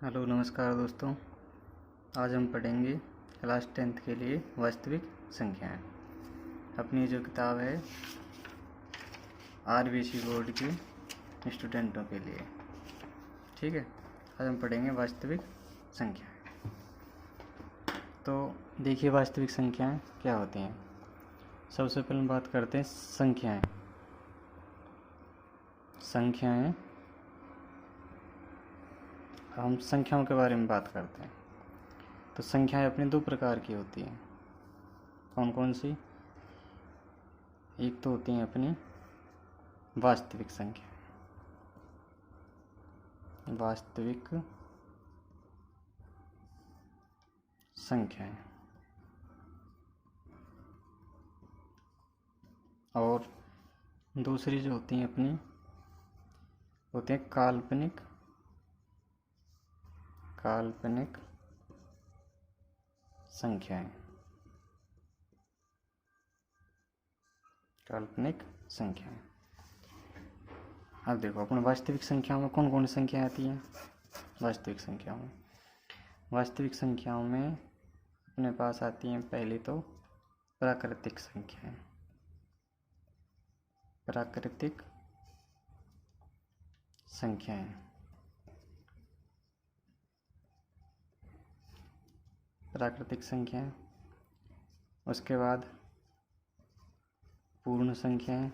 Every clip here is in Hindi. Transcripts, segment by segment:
हेलो नमस्कार दोस्तों। आज हम पढ़ेंगे क्लास 10th के लिए वास्तविक संख्याएं। अपनी जो किताब है आरबीसी बोर्ड के स्टूडेंटों के लिए, ठीक है। आज हम पढ़ेंगे वास्तविक संख्याएं। तो देखिए वास्तविक संख्याएं क्या होती हैं। सबसे पहले हम बात करते हैं संख्याएं। हम संख्याओं के बारे में बात करते हैं। तो संख्याएं अपनी दो प्रकार की होती हैं। कौन कौन सी? एक तो होती हैं अपनी वास्तविक संख्या, वास्तविक संख्याएं, और दूसरी जो होती हैं अपनी होती हैं काल्पनिक संख्याएं। काल्पनिक संख्याएं। अब देखो अपने वास्तविक संख्याओं में कौन कौन सी संख्याएं आती हैं। वास्तविक संख्याओं में अपने पास आती हैं पहली तो प्राकृतिक संख्याएं। प्राकृतिक संख्याएं, उसके बाद पूर्ण संख्याएं,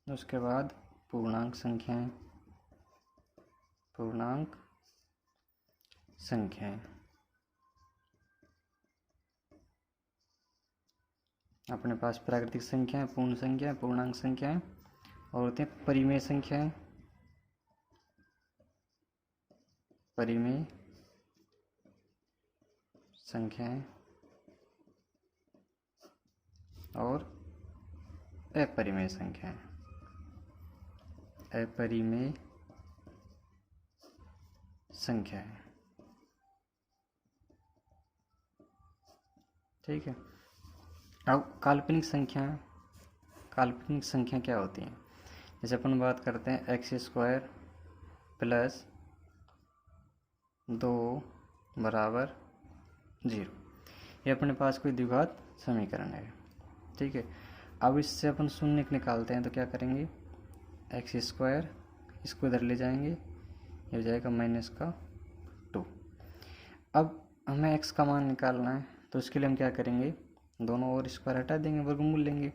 उसके बाद पूर्णांक संख्याएं। अपने पास प्राकृतिक संख्याएं, पूर्ण संख्याएं, पूर्णांक संख्याएं और होते हैं परिमेय संख्याएं। और अपरिमेय संख्याएं। ठीक है। अब काल्पनिक संख्या क्या होती हैं? जैसे अपन बात करते हैं x² + 2 = 0। ये अपने पास कोई द्विघात समीकरण है, ठीक है। अब इससे अपन शून्य निकालते हैं तो क्या करेंगे, x² इसको इधर ले जाएंगे, ये हो जाएगा -2। अब हमें x का मान निकालना है तो उसके लिए हम क्या करेंगे, दोनों ओर स्क्वायर हटा देंगे, वर्गमूल लेंगे।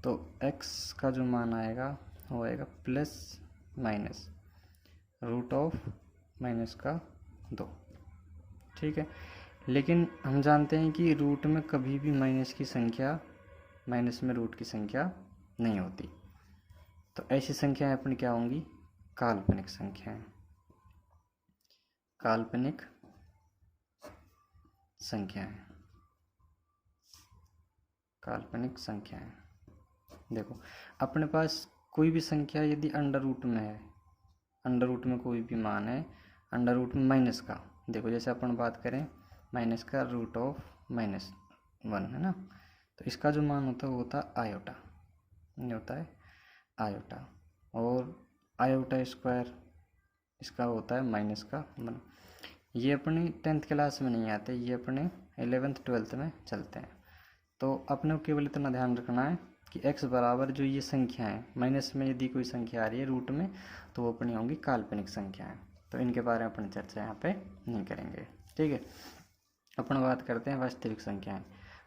तो x का जो मान आएगा वो आएगा ±√(-2), ठीक है। लेकिन हम जानते हैं कि रूट में कभी भी माइनस में रूट की संख्या नहीं होती। तो ऐसी संख्याएं अपनी क्या होंगी, काल्पनिक संख्याएं। देखो अपने पास कोई भी संख्या यदि अंडर रूट में है, अंडर रूट में कोई भी मान है, अंडर रूट में माइनस का, देखो जैसे अपन बात करें (-1) है ना, तो इसका जो मान होता है वो होता है आयोटा, ये होता है आयोटा। और आयोटा² इसका होता है (-1). ये अपनी 10th क्लास में नहीं आते, ये अपने 11th 12th में चलते हैं। तो अपने को केवल इतना ध्यान रखना है कि x बराबर जो ये संख्या है, माइनस में यदि कोई संख्या आ रही है रूट में तो वो अपनी होंगी काल्पनिक संख्याएं। तो इनके बारे में अपन चर्चा यहाँ पे नहीं करेंगे, ठीक है। अपन बात करते हैं वास्तविक संख्याएं।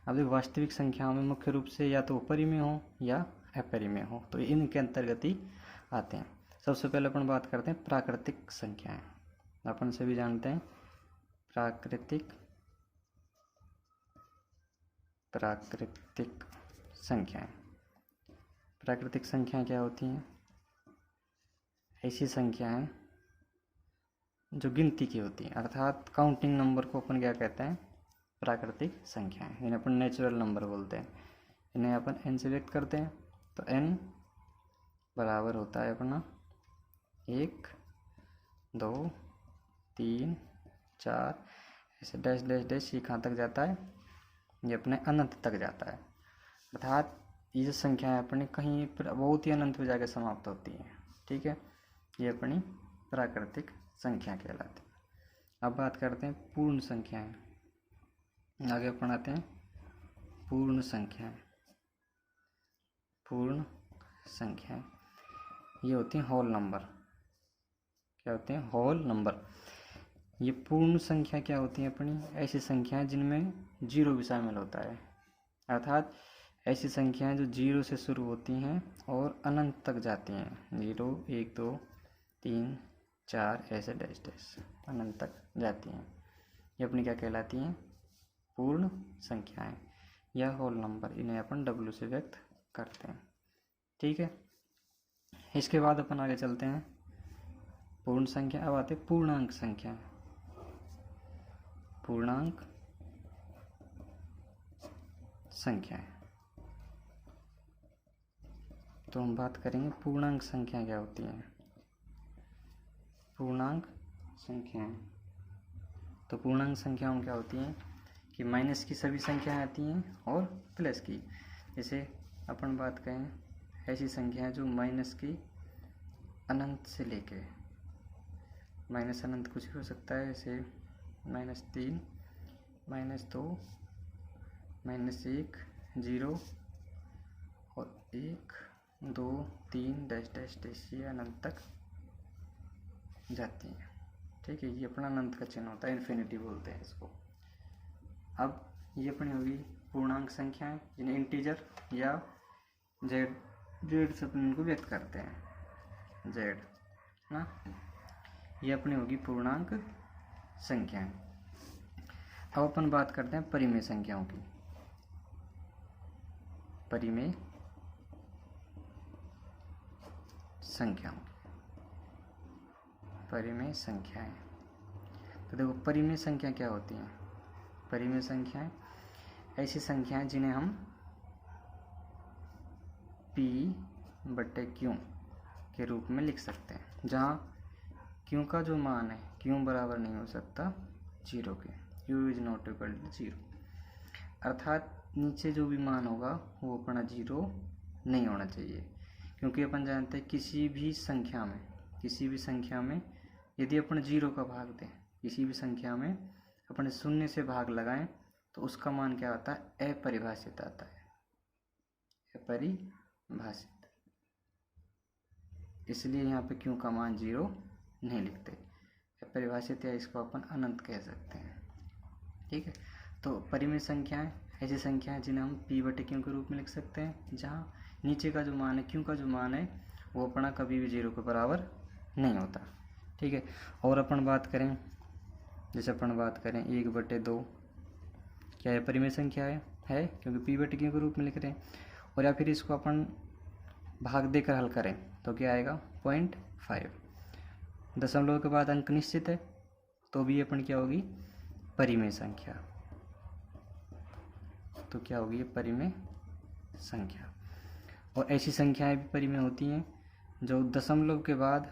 अब देखो वास्तविक संख्याओं में मुख्य रूप से या तो परिमेय हो या अपरिमेय हो, तो इनके अंतर्गत ही आते हैं। सबसे पहले अपन बात करते हैं प्राकृतिक संख्याएं। अपन सभी जानते हैं प्राकृतिक संख्याएं। प्राकृतिक संख्याएं क्या होती हैं, ऐसी संख्याएं जो गिनती की होती हैं, अर्थात काउंटिंग नंबर को अपन क्या कहते हैं, प्राकृतिक संख्याएं। इन्हें अपन नेचुरल नंबर बोलते हैं। इन्हें अपन n से व्यक्त करते हैं। तो n बराबर होता है अपना 1, 2, 3, 4, ऐसे डैश डैश डैश, ये कहाँ तक जाता है, ये अपने अनंत तक जाता है। अर्थात ये जो संख्या है अपनी कहीं पर बहुत ही अनंत में जाकर समाप्त होती है। ठीक है, ये अपनी प्राकृतिक संख्या कहलाती है। अब बात करते हैं पूर्ण संख्याएं। आगे पढ़ाते हैं पूर्ण संख्याएं। पूर्ण संख्याएं ये होती हैं होल नंबर। क्या होते हैं? Whole number. ये पूर्ण संख्या क्या होती है अपनी? ऐसी संख्याएं जिनमें जीरो भी शामिल होता है, अर्थात ऐसी संख्याएं जो जीरो से शुरू होती हैं और अनंत तक जाती हैं। 0, 1, 2, 3, 4 ऐसे डैश डैश अनंत तक जाती हैं। ये अपनी क्या कहलाती हैं? पूर्ण संख्याएं या होल नंबर। इन्हें अपन W से व्यक्त करते हैं। ठीक है, इसके बाद अपन आगे चलते हैं पूर्ण संख्या। अब आते पूर्णांक संख्या। पूर्णांक संख्याएं। तो हम बात करेंगे पूर्णांक संख्या क्या होती है। पूर्णांक संख्याएं, तो पूर्णांक संख्याओं क्या होती हैं कि माइनस की सभी संख्याएं आती हैं और प्लस की। जैसे अपन बात करें ऐसी संख्याएं जो माइनस की अनंत से लेके, माइनस अनंत कुछ भी हो सकता है, जैसे -3, -2, -1, 0 और 1, 2, 3 डैश डैश डैश ये अनंत तक जाती हैं। ठीक है, ये अपना अनंत का चिन्ह होता है, इन्फिनिटी बोलते हैं इसको। अब ये अपनी होगी पूर्णांक संख्याएं जिन्हें इंटीजर या जेड से अपन इनको व्यक्त करते हैं, जेड ना। ये अपनी होगी पूर्णांक संख्याएं। अब अपन बात करते हैं परिमेय संख्याओं की। परिमेय संख्याओं, परिमेय संख्याएं। तो देखो परिमेय संख्या क्या होती हैं? परिमेय संख्याएं ऐसी संख्याएं जिन्हें हम P/Q के रूप में लिख सकते हैं, जहाँ Q का जो मान है, Q बराबर नहीं हो सकता 0 के, Q is not equal to 0। अर्थात नीचे जो भी मान होगा वो अपना 0 नहीं होना चाहिए, क्योंकि अपन जानते हैं किसी भी संख्या में यदि अपन 0 का भाग दें, किसी भी संख्या में अपन 0 से भाग लगाएं तो उसका मान क्या आता है? अपरिभाषित आता है, अपरिभाषित। इसलिए यहाँ पे Q का मान 0 नहीं लिखते, अपरिभाषित, या इसको अपन अनंत कह सकते हैं। ठीक है, तो परिमेय संख्याएं ऐसी संख्याएं जिन्हें हम P/Q के रूप में लिख सकते हैं, जहाँ नीचे का जो मान है, Q का जो मान है, वो अपना कभी भी 0 के बराबर नहीं होता। ठीक है, और अपन बात करें, जैसे अपन बात करें 1/2 क्या है? परिमेय संख्या है क्योंकि P/Q के रूप में लिख रहे हैं। और या फिर इसको अपन भाग देकर हल करें तो क्या आएगा? 0.5। दशमलव के बाद अंक निश्चित है तो भी अपन क्या होगी? परिमेय संख्या। तो क्या होगी? ये परिमेय संख्या। और ऐसी संख्याएं भी परिमेय होती हैं जो दशमलव के बाद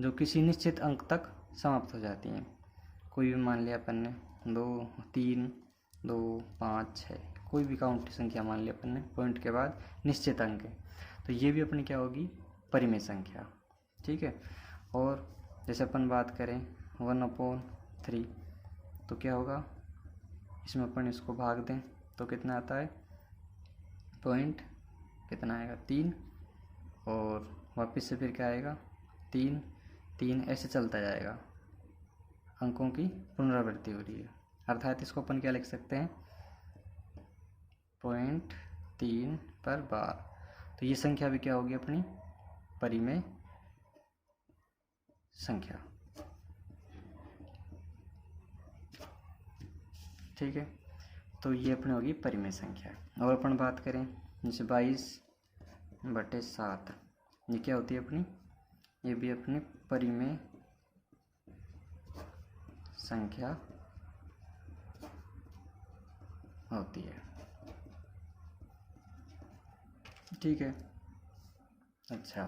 जो किसी निश्चित अंक तक समाप्त हो जाती हैं। कोई भी मान लिया अपन ने 2, 3, 2, 5, 6, कोई भी काउंट की संख्या मान लिया अपन ने, पॉइंट के बाद निश्चित अंक है, तो ये भी अपनी क्या होगी? परिमेय संख्या। ठीक है, और जैसे अपन बात करें 1/3 तो क्या होगा? इसमें अपन इसको भाग दें तो कितना आता है? पॉइंट कितना आएगा? 3, और वापस से फिर क्या आएगा? 3, 3 ऐसे चलता जाएगा, अंकों की पुनरावृत्ति हो रही है। अर्थात इसको अपन क्या लिख सकते हैं? 0.3 पर बार। तो ये संख्या भी क्या होगी? अपनी परिमेय संख्या। ठीक है, तो ये अपनी होगी परिमेय संख्या। और अपन बात करें जैसे 22/7, ये क्या होती है अपनी? ये भी अपनी परिमेय संख्या होती है। ठीक है, अच्छा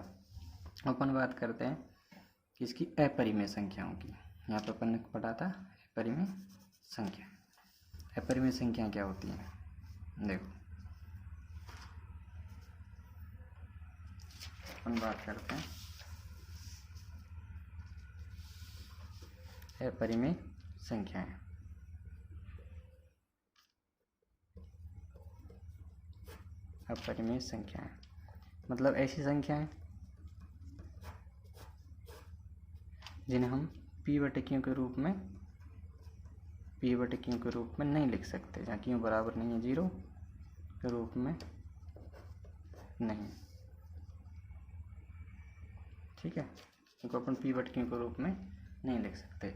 अपन बात करते हैं कि इसकी अपरिमेय संख्याओं की। यहाँ पे अपन ने पढ़ा था अपरिमेय संख्या। अपरिमेय संख्या क्या होती है? देखो अपन बात करते हैं अपरिमेय संख्याएं। अपरिमेय संख्याएं मतलब ऐसी संख्याएं जिन्हें हम p बटे q के रूप में नहीं लिख सकते, जहाँ q बराबर नहीं है 0 के रूप में नहीं, ठीक है, इनको अपन p बटे q के रूप में नहीं लिख सकते,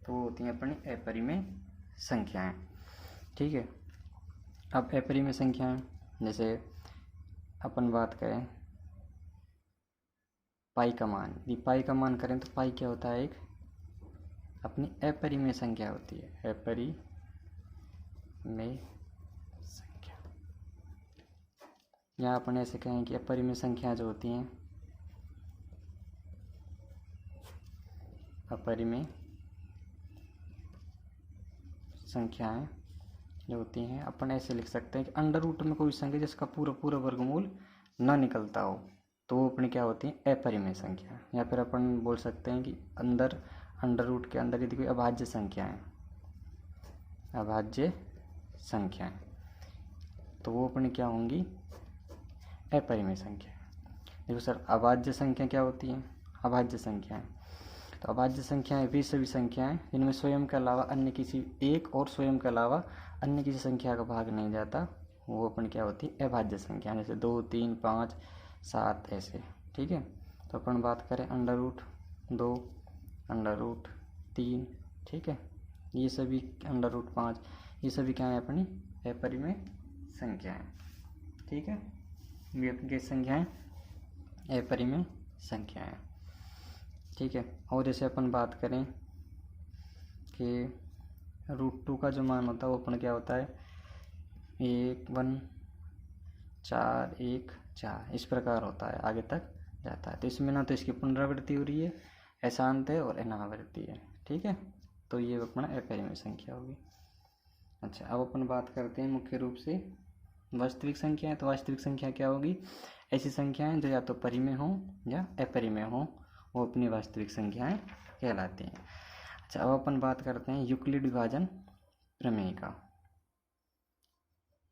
तो वो होती हैं अपनी अपरिमेय संख्याएं। ठीक है, अब अपरिमेय संख्याएं जैसे अपन बात करें पाई का मान, यदि पाई का मान करें तो पाई क्या होता है, एक अपनी अपरिमेय संख्या होती है, अपरिमेय संख्या। यहाँ अपन ऐसे कहें कि अपरिमेय संख्या जो होती हैं, अपरिमेय संख्याएं जो होती हैं अपन ऐसे लिख सकते हैं कि अंडर रूट में कोई संख्या जिसका पूरा वर्गमूल ना निकलता हो तो वो अपनी क्या होती है, अपरिमेय संख्या। या फिर अपन बोल सकते हैं कि अंडर रूट के अंदर यदि कोई अभाज्य संख्याएं तो वो अपनी क्या होंगी, अपरिमेय संख्या। देखो सर, अभाज्य संख्या क्या होती है, अभाज्य संख्याएं, तो अभाज्य संख्याएं वे सभी संख्याएं जिनमें स्वयं के अलावा अन्य किसी एक और स्वयं के अलावा अन्य किसी संख्या का भाग नहीं जाता, वो अपन क्या होती है, अभाज्य संख्या। जैसे 2, 3, 5, 7 ऐसे, ठीक है। तो अपन बात करें अंडर रूट 2, अंडर रूट 3, ठीक है, ये सभी अंडर रूट 5, ये सभी क्या है, अपनी अपरिमेय संख्याएं। ठीक है, ये अपनी संख्याएं अपरिमेय संख्याएं। ठीक है, और जैसे अपन बात करें कि √2 का जो मान होता है वो अपन क्या होता है, 1, 1, 4, 1, 4 इस प्रकार होता है, आगे तक जाता है। तो इसमें ना तो इसकी पुनरावृत्ति हो रही है, अशांत है और अनावृत्ति है, ठीक है, तो ये अपना अपरिमेय संख्या होगी। अच्छा, अब अपन बात करते हैं मुख्य रूप से वास्तविक संख्याएं। तो वास्तविक संख्या क्या होगी, ऐसी संख्याएं जो या तो परिमेय हो या अपरिमेय हो, वो अपनी वास्तविक संख्याएं कहलाती हैं। अच्छा, अब अपन बात करते हैं यूक्लिड विभाजन प्रमेय का।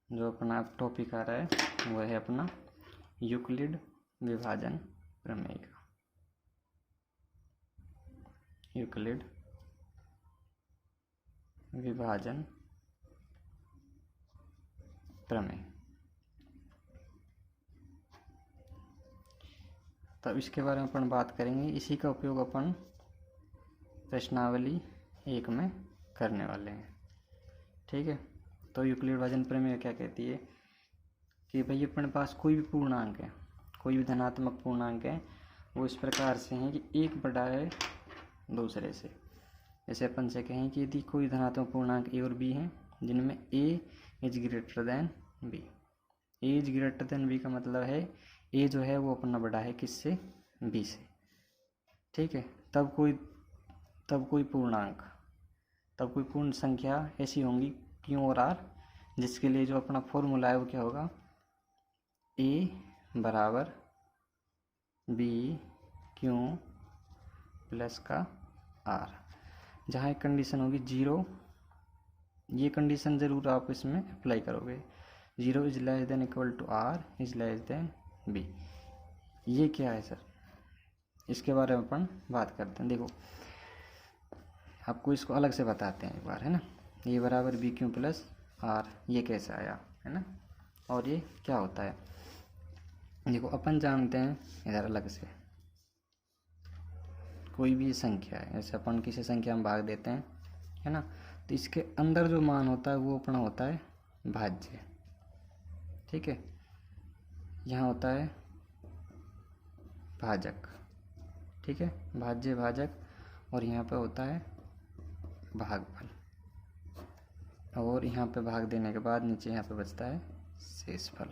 जो अपना टॉपिक आ रहा है वह है अपना यूक्लिड विभाजन प्रमेय का। यूक्लिड विभाजन प्रमेय, तब इसके बारे में अपन बात करेंगे। इसी का उपयोग अपन प्रश्नावली 1 में करने वाले हैं, ठीक है। तो यूक्लिड विभाजन प्रमेय क्या कहती है कि भाई अपने पास कोई भी पूर्णांक है, कोई भी धनात्मक पूर्णांक है, वो इस प्रकार से हैं कि एक बड़ा है दूसरे से। जैसे अपन से कहें कि यदि कोई धनात्मक पूर्णांक a और b हैं जिनमें a is greater than b, a is greater than b का मतलब है a जो है वो अपना बड़ा है किससे, b से, ठीक है। तब कोई पूर्ण संख्या ऐसी होंगी q और r, जिसके लिए जो अपना फॉर्मूला है वो क्या होगा, a बराबर b q प्लस का r। जहाँ एक कंडीशन होगी 0, ये कंडीशन ज़रूर आप इसमें अप्लाई करोगे, 0 is less than equal to r is less than b। ये क्या है सर, इसके बारे में अपन बात करते हैं। देखो, आपको इसको अलग से बताते हैं एक बार, है ना। ये बराबर बी क्यू प्लस आर, ये कैसे आया, है ना, और ये क्या होता है। देखो, अपन जानते हैं इधर अलग से कोई भी संख्या है, जैसे अपन किसी संख्या में भाग देते हैं, है ना, तो इसके अंदर जो मान होता है वो अपना होता है भाज्य, ठीक है। यहाँ होता है भाजक, ठीक है, भाज्य भाजक, और यहाँ पे होता है भागफल, और यहाँ पे भाग देने के बाद नीचे यहाँ पे बचता है शेषफल,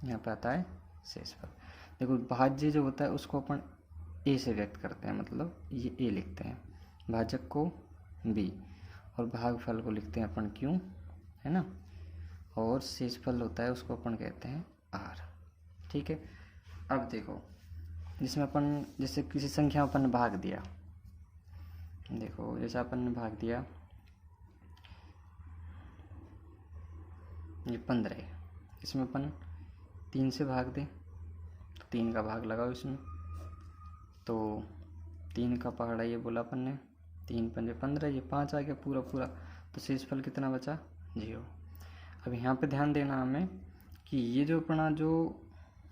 यहाँ पे आता है शेषफल। देखो, भाज्य जो होता है उसको अपन a से व्यक्त करते हैं, मतलब ये a लिखते हैं, भाजक को b, और भागफल को लिखते हैं अपन q, है ना, और शेषफल होता है उसको अपन कहते हैं आर। ठीक है, अब देखो जिसमें अपन जैसे किसी संख्या अपन ने भाग दिया, देखो जैसे अपन ने भाग दिया ये 15 है, इसमें अपन 3 से भाग दें तो 3 का भाग लगाओ इसमें, तो 3 का पहाड़ा ये बोला अपन ने, 3 पंजे 15, ये 5 आ गया पूरा पूरा, तो शेषफल कितना बचा 0। अब यहाँ पे ध्यान देना हमें कि ये जो अपना जो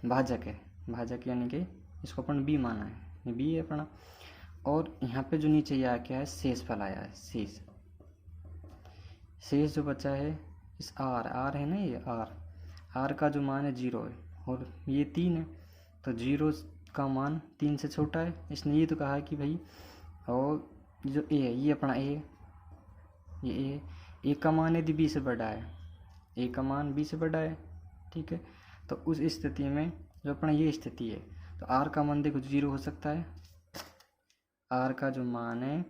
भाजक है, भाजक यानी कि इसको अपन b माना है, ये b है अपना, और यहाँ पे जो नीचे ये क्या है शेषफल आया है, शेष जो बचा है इस r है ना, ये r का जो मान है 0 है और ये 3 है, तो 0 का मान 3 से छोटा है। इसने ये तो कहा है कि भाई, और जो a है ये अपना a, ये a का मान यदि b से बड़ा है, a का मान b से बड़ा है, ठीक है, तो उस स्थिति में जो अपना ये स्थिति है, तो r का मान देखो 0 हो सकता है, r का जो मान है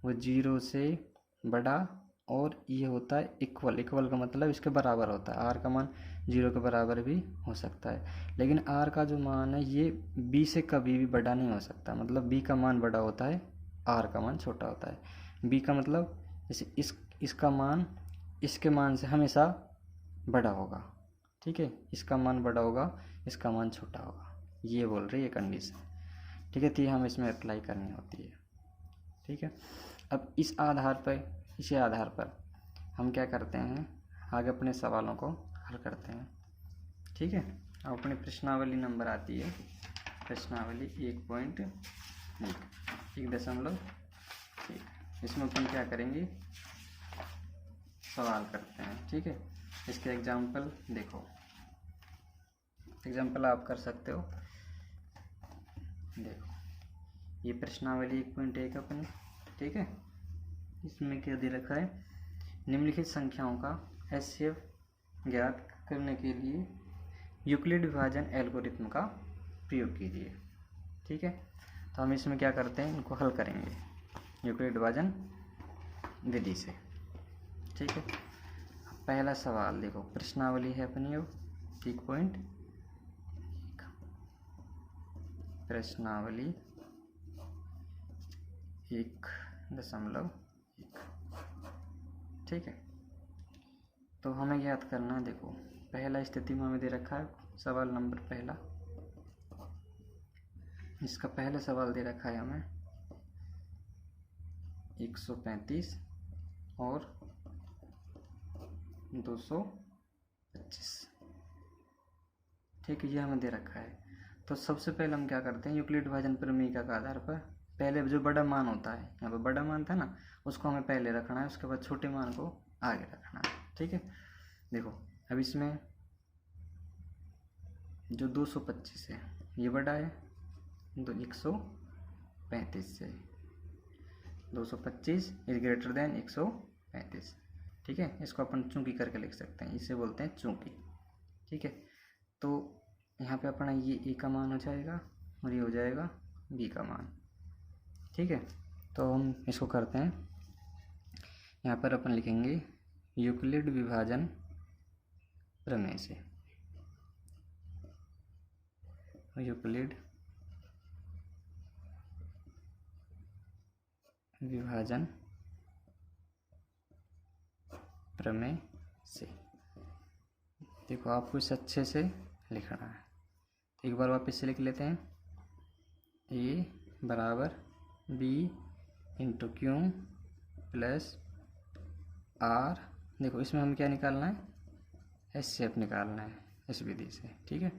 वो 0 से बड़ा, और ये होता है इक्वल का मतलब इसके बराबर होता है, r का मान 0 के बराबर भी हो सकता है, लेकिन r का जो मान है ये b से कभी भी बड़ा नहीं हो सकता, मतलब b का मान बड़ा होता है, r का मान छोटा होता है। b का मतलब जैसे इसका मान इसके मान से हमेशा बड़ा होगा, ठीक है, इसका मान बड़ा होगा, इसका मान छोटा होगा, ये बोल रही है कंडीशन, ठीक है, तो ये हम इसमें अप्लाई करनी होती है। ठीक है, अब इसी आधार पर हम क्या करते हैं, आगे अपने सवालों को हल करते हैं। ठीक है, अब अपनी प्रश्नावली नंबर आती है, प्रश्नावली 1.1, इसमें अपन क्या करेंगे, सवाल करते हैं। ठीक है, इसके एग्जाम्पल देखो, एग्जाम्पल आप कर सकते हो। देखो ये प्रश्नावली 1.1 अपनी, ठीक है, इसमें क्या दे रखा है, निम्नलिखित संख्याओं का HCF ज्ञात करने के लिए यूक्लिड विभाजन एल्गोरिथम का प्रयोग कीजिए। ठीक है, तो हम इसमें क्या करते हैं, इनको हल करेंगे यूक्लिड विभाजन विधि से। ठीक है, पहला सवाल देखो, प्रश्नावली है अपनी 1.1, प्रश्नावली 1.1। ठीक है, तो हमें ज्ञात करना है, देखो पहला स्थिति में हमें दे रखा है सवाल नंबर पहला, इसका पहला सवाल दे रखा है हमें 135 और 225। ठीक है, ये हमें दे रखा है, तो सबसे पहले हम क्या करते हैं, यूक्लिड विभाजन प्रमेय के आधार पर पहले जो बड़ा मान होता है, यहाँ पर बड़ा मान था ना, उसको हमें पहले रखना है, उसके बाद छोटे मान को आगे रखना है। ठीक है, देखो अब इसमें जो 225 है ये बड़ा है 135 से, 225 इज ग्रेटर देन 135। ठीक है, इसको अपन चूंकि करके लिख सकते हैं, इसे बोलते हैं चूंकि। ठीक है, तो यहाँ पे अपना ये ए का मान हो जाएगा और ये हो जाएगा बी का मान। ठीक है, तो हम इसको करते हैं, यहाँ पर अपन लिखेंगे यूक्लिड विभाजन प्रमेय से, यूक्लिड विभाजन प्रमेय से। देखो आपको इसे अच्छे से लिखना है, एक बार वापस से लिख लेते हैं, ए बराबर b into q plus r. देखो इसमें हम क्या निकालना है, HCF निकालना है इस विधि से। ठीक है,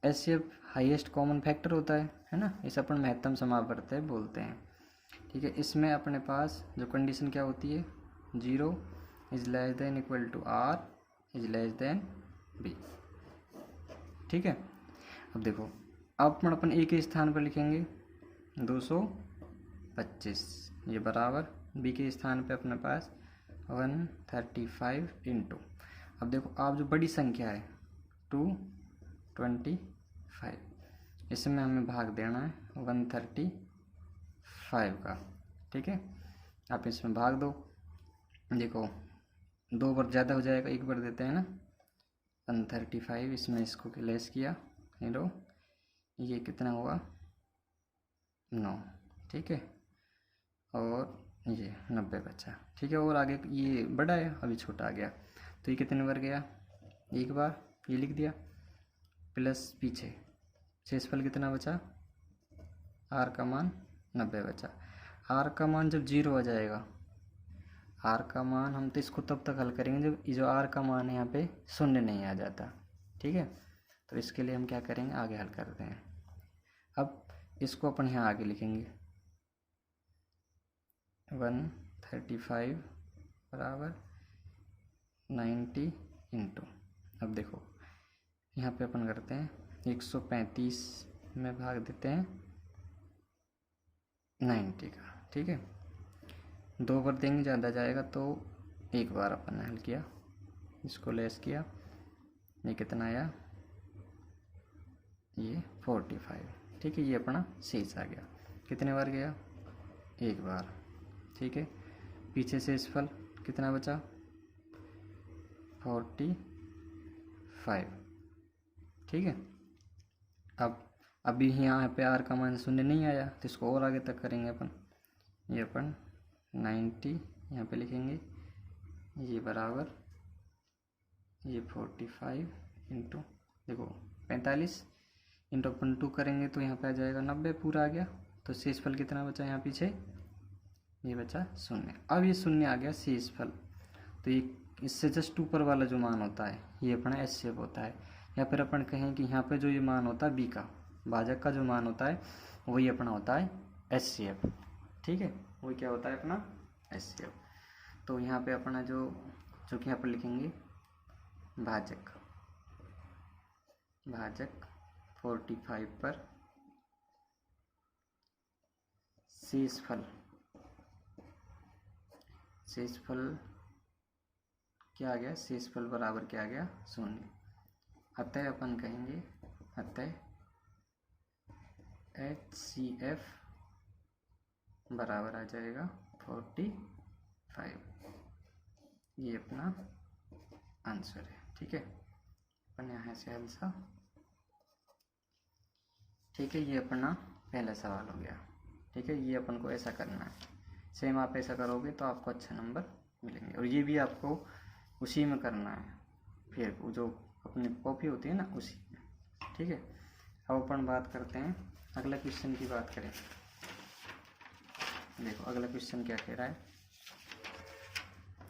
HCF हाईएस्ट कॉमन फैक्टर होता है ना, इसे अपन महत्तम समावर्त बोलते हैं। ठीक है, इसमें अपने पास जो कंडीशन क्या होती है, 0 is less than equal to R is less than B। ठीक है, अब देखो अब अपन ए के स्थान पर लिखेंगे 225, ये बराबर बी के स्थान पे अपने पास 135 इंटू, अब देखो आप जो बड़ी संख्या है 225, इसमें हमें भाग देना है 135 का। ठीक है, आप इसमें भाग दो, देखो 2 बार ज़्यादा हो जाएगा, 1 बार देते हैं ना, 135, इसमें इसको लेस किया, लो ये कितना हुआ 9, ठीक है, और ये 90 बचा, ठीक है। और आगे ये बड़ा है, अभी छोटा आ गया, तो ये कितने बार गया, एक बार, ये लिख दिया, प्लस पीछे शेषफल कितना बचा, आर का मान 90 बचा। आर का मान जब 0 हो जाएगा, आर का मान, हम तो इसको तब तक हल करेंगे जब जो आर का मान है यहाँ पे शून्य नहीं आ जाता, ठीक है। तो इसके लिए हम क्या करेंगे, आगे हल करते हैं। अब इसको अपन यहाँ आगे लिखेंगे, 135 बराबर 90 इंटू, अब देखो यहाँ पे अपन करते हैं 135 में भाग देते हैं 90 का, ठीक है। 2 बार देंगे ज़्यादा जाएगा, तो एक बार अपन ने हल किया, इसको लेस किया, ये कितना आया, ये 45, ठीक है। ये अपना शेष आ गया, कितने बार गया, एक बार, ठीक है। पीछे शेषफल कितना बचा, 45, ठीक है। अब अभी यहाँ पे आर का मान शून्य नहीं आया, तो इसको और आगे तक करेंगे अपन, ये अपन 90 यहाँ पे लिखेंगे, ये बराबर ये 45 इंटू, देखो 45 इंटू अपन 2 करेंगे तो यहाँ पे आ जाएगा 90, पूरा आ गया। तो शेषफल कितना बचा यहाँ पीछे, ये बचा 0। अब ये 0 आ गया शेषफल, तो ये इससे जस्ट ऊपर वाला जो मान होता है ये अपना एचसीएफ होता है, या फिर अपन कहें कि यहाँ पे जो ये मान होता है बी का, भाजक का जो मान होता है वही अपना होता है एचसीएफ, ठीक है। वही क्या होता है अपना एचसीएफ। तो यहाँ पे अपना जो कि यहाँ पर लिखेंगे भाजक 45 पर शेषफल क्या आ गया, शेषफल बराबर क्या आ गया, 0। अतः अपन कहेंगे, अतः HCF बराबर आ जाएगा 45, ये अपना आंसर है, ठीक है। अपन यहाँ से आंसर, ठीक है। ये अपना पहला सवाल हो गया, ठीक है। ये अपन को ऐसा करना है, सेम आप ऐसा करोगे तो आपको अच्छा नंबर मिलेंगे। और ये भी आपको उसी में करना है, फिर जो अपनी कॉपी होती है ना उसी में, ठीक है। अब अपन बात करते हैं अगला क्वेश्चन की बात करें। देखो अगला क्वेश्चन क्या कह रहा है,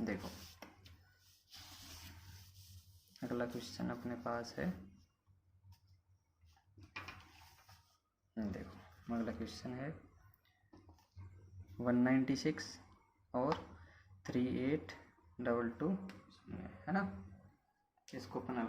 देखो अगला क्वेश्चन अपने पास है, देखो अगला क्वेश्चन है 196 और 3822, है ना। इसको अपन